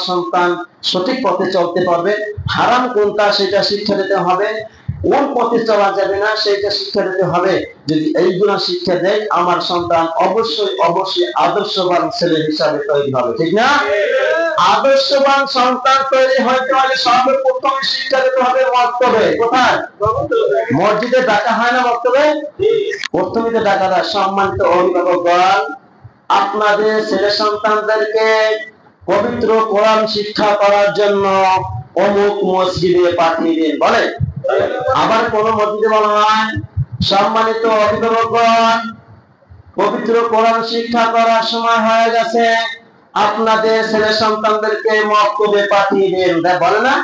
আমার সন্তান সঠিক পথে চলতে পারবে, হারাম কোনটা সেটা শিক্ষা দিতে হবে, কোন পথে চলা যাবে না সেটা শিক্ষা দিতে হবে। যদি এইগুলো শিক্ষা দেয় আমার সন্তান অবশ্যই অবশ্যই আদর্শবান ছেলে হিসাবে তৈরি হবে, ঠিক না? আদর্শবান সন্তান তৈরি হইতে হলে সর্বপ্রথম শিক্ষা দিতে হবে মক্তবে। কোথায়? মসজিদে ডাকা হয় না মক্তবে? প্রথমে তো ডাকা হয়। সম্মানিত অভিভাবকগণ, আপনাদের ছেলে সন্তানদেরকে পবিত্র কোরআন শিক্ষা করার জন্য অমুক মসজিদে পাঠিয়ে দিন বলে। আবার কোন মসজিদে বলা হয় সম্মানিত অভিভাবকগণ, পবিত্র কোরআন শিক্ষা করার সময় হয়ে গেছে, আপনাদের ছেলে সন্তানদেরকে মক্তবে পাঠিয়ে দিন, বলে না?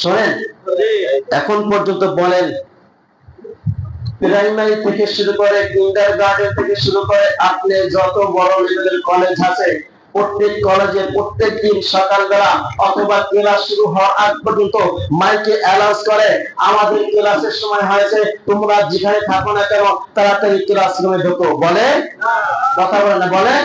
শোনেন, এখন পর্যন্ত বলেন প্রাইমারি থেকে শুরু করে কিন্ডারগার্টেন থেকে শুরু করে আপনি যত বড় লেভেলের কলেজ আছে, প্রত্যেক কলেজে প্রত্যেক দিন সকালবেলা অথবা ক্লাস শুরু হওয়ার আগ পর্যন্ত মাইকে অ্যানাউন্স করে আমাদের ক্লাসের সময় হয়েছে, তোমরা যেখানে থাকো না কেন তাড়াতাড়ি ক্লাসরুমে ঢোকো, বলে? কথা বলে না? বলে?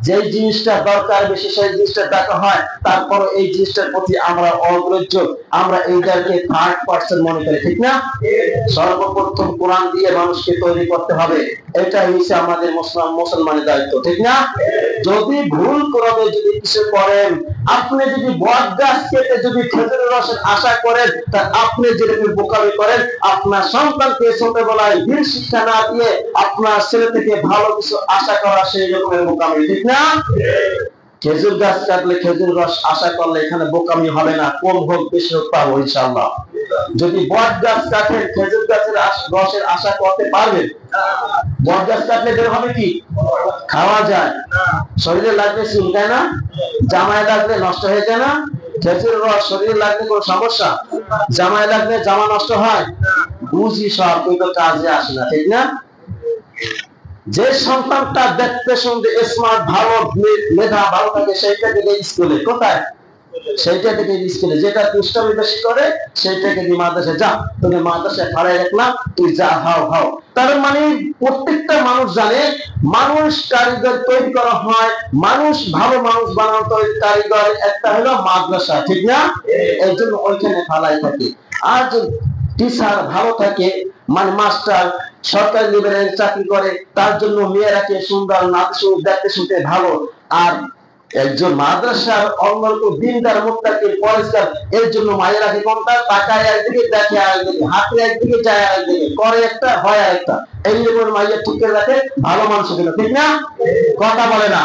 যে জিনিসটা দরকার বেশি সেই জিনিসটা ডাকা হয়, তারপর এই জিনিসটার প্রতি আমরা অগ্রাহ্য, আমরা এইটাকে থার্ড পার্সন মনে করি, ঠিক না? সর্বপ্রথম কোরআন দিয়ে মানুষকে তৈরি করতে হবে, এটা হচ্ছে আমাদের মুসলমানের দায়িত্ব, ঠিক না? যদি ভুল ক্রমে যদি কিছু করেন, আপনি যদি বট গাছ কেটে যদি খেজুরের রসের আশা করেন, তা আপনি যেরকম বোকামি করেন, আপনার সন্তানকে ছোটবেলায় দিন শিক্ষা না দিয়ে আপনার ছেলে থেকে ভালো কিছু আশা করা সেই রকমের বোকামি, ঠিক না? খেজুর গাছ কাটলে খেজুর রস আশা করলে এখানে বোকামি হবে না, কম হোক বেশি হোক পাবো ইনশাআল্লাহ। যদি বট গাছ কাটেন খেজুর গাছের রসের আশা করতে পারবেন? বট গাছ কাটলে বের হবে কি? খাওয়া যায়, শরীরে লাগবে চুলকায় না, জামায় লাগলে নষ্ট হয়ে যায় না? খেজুর রস শরীরে লাগলে কোনো সমস্যা? জামায় লাগলে জামা নষ্ট হয়? বুঝি সব, কিন্তু কাজে আসে না, ঠিক না? যে সন্তানটা দেখতে শুনতে স্মার্ট, ভালো মেধা ভালো থাকে, সেইটাকে দিয়ে স্কুলে। কোথায়? সেইটাকে দিয়ে স্কুলে। যেটা দুষ্টামি বেশি করে সেইটাকে দিয়ে মাদ্রাসায়। যা, তোকে মাদ্রাসায় খাড়াই রাখলাম, তুই যা, হাও হাও। তার মানে প্রত্যেকটা মানুষ জানে মানুষ কারিগর তৈরি করা হয়, মানুষ ভালো মানুষ বানানো কারিগর একটা হলো মাদ্রাসা, ঠিক না? এই জন্য ওইখানে ফালাই থাকে। আর টিচার ভালো থাকে, মানে মাস্টার সরকারি লেভেলের চাকরি করে, তার জন্য মেয়েরাকে সুন্দর, নাচ দেখতে শুনতে ভালো। আর একজন মাদ্রাসার অন্যরূপ দিনদার মুত্তাকির পরিষ্কার, এর জন্য মায়েরাকে কোনটা তাকায় একদিকে, দেখে আরেকদিকে, হাতে একদিকে, যায় আরেকদিকে, করে একটা, হয় আরেকটা। এই রকম মাইয়া ঠিক রাখে ভালো মানুষ কিনা, ঠিক না? কথা বলে না?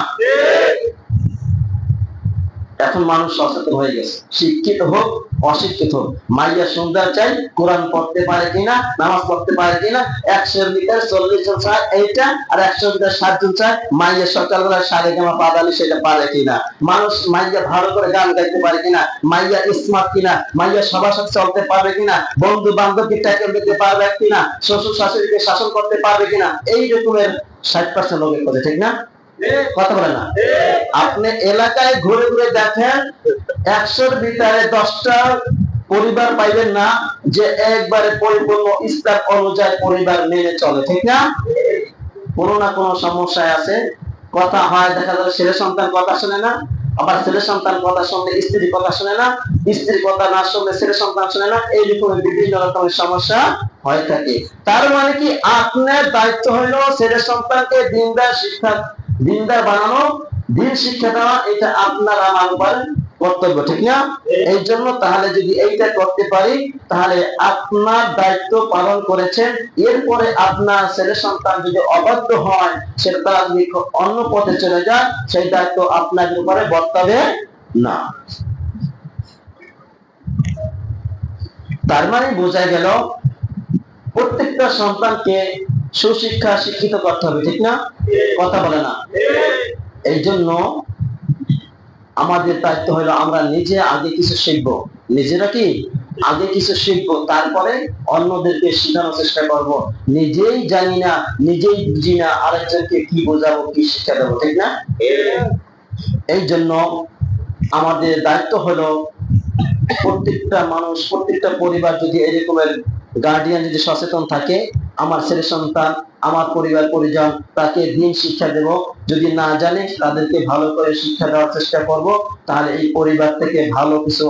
এখন মানুষ সচেতন হয়ে গেছে, শিক্ষিত হোক অশিক্ষিত হোক, মাইয়া সুন্দর চাই, কোরআন পড়তে পারে কিনা, নামাজ পড়তে পারে কিনা, 100 মিটার 40 জন চায় এইটা, আর 100 মিটার 60 জন চায়, মাইয়া সকালবেলা সারে জামা পাদালি সেটা পারে কিনা, মানুষ মাইয়া ভালো করে গান গাইতে পারে কিনা, মাইয়া স্মার্ট কিনা, মাইয়া সবার সাথে চলতে পারবে কিনা, বন্ধু বান্ধবকে ট্যাকেল দিতে পারবে কিনা, শ্বশুর শাশুড়িকে শাসন করতে পারবে কিনা, এই রকমের 60% লোকের কথা, ঠিক না? কথা বলে না? আপনি এলাকায় ঘুরে ঘুরে দেখেন 100-র ভিতরে 10টা পরিবার পাইবেন না যে একবারে পরিপূর্ণ ইসলাম অনুযায়ী পরিবার মেনে চলে, ঠিক না? কোনো না কোনো সমস্যায় আছে। কথা হয়, দেখা যায় ছেলে সন্তান কথা শুনে না, আবার ছেলে সন্তান কথা শুনলে স্ত্রী কথা শুনে না, স্ত্রী কথা না শুনলে ছেলে সন্তান শুনে না, এই রকমের বিভিন্ন রকমের সমস্যা হয়ে থাকে। তার মানে কি আপনার দায়িত্ব হলো ছেলে সন্তানকে দিনদার শিক্ষা, দিনদার বানানো, দিন শিক্ষা দেওয়া, এটা আপনার আমার উপর কর্তব্য, ঠিক না? এই জন্য তাহলে যদি এইটা করতে পারি তাহলে আপনার দায়িত্ব পালন করেছেন। এরপরে আপনার ছেলে সন্তান যদি অবাধ্য হয়, সেটা তারা যদি অন্য পথে চলে যায়, সেই দায়িত্ব আপনার উপরে বর্তাবে না। তার মানে বোঝা গেল প্রত্যেকটা সন্তানকে সুশিক্ষা শিক্ষিত করতে হবে, ঠিক না? কথা বলে না? এই জন্য আমাদের দায়িত্ব হলো আমরা নিজে আগে কিছু শিখবো, নিজেরা কি আগে কিছু শিখবো, তারপরে অন্যদেরকে শেখানোর চেষ্টা করব। নিজেই জানি না, নিজেই বুঝি না, আরেকজনকে কি বোঝাবো, কি শিক্ষা দেবো, ঠিক না? এই জন্য আমাদের দায়িত্ব হলো প্রত্যেকটা মানুষ, প্রত্যেকটা পরিবার যদি এরকমের গার্ডিয়ান যদি সচেতন থাকে, আমার ছেলে সন্তান, আমার পরিবার পরিজন, তাকে দিন শিক্ষা দেব। যদি না জানে তাদেরকে ভালো করে শিক্ষা দেওয়ার চেষ্টা করব, তাহলে এই পরিবার থেকে ভালো কিছু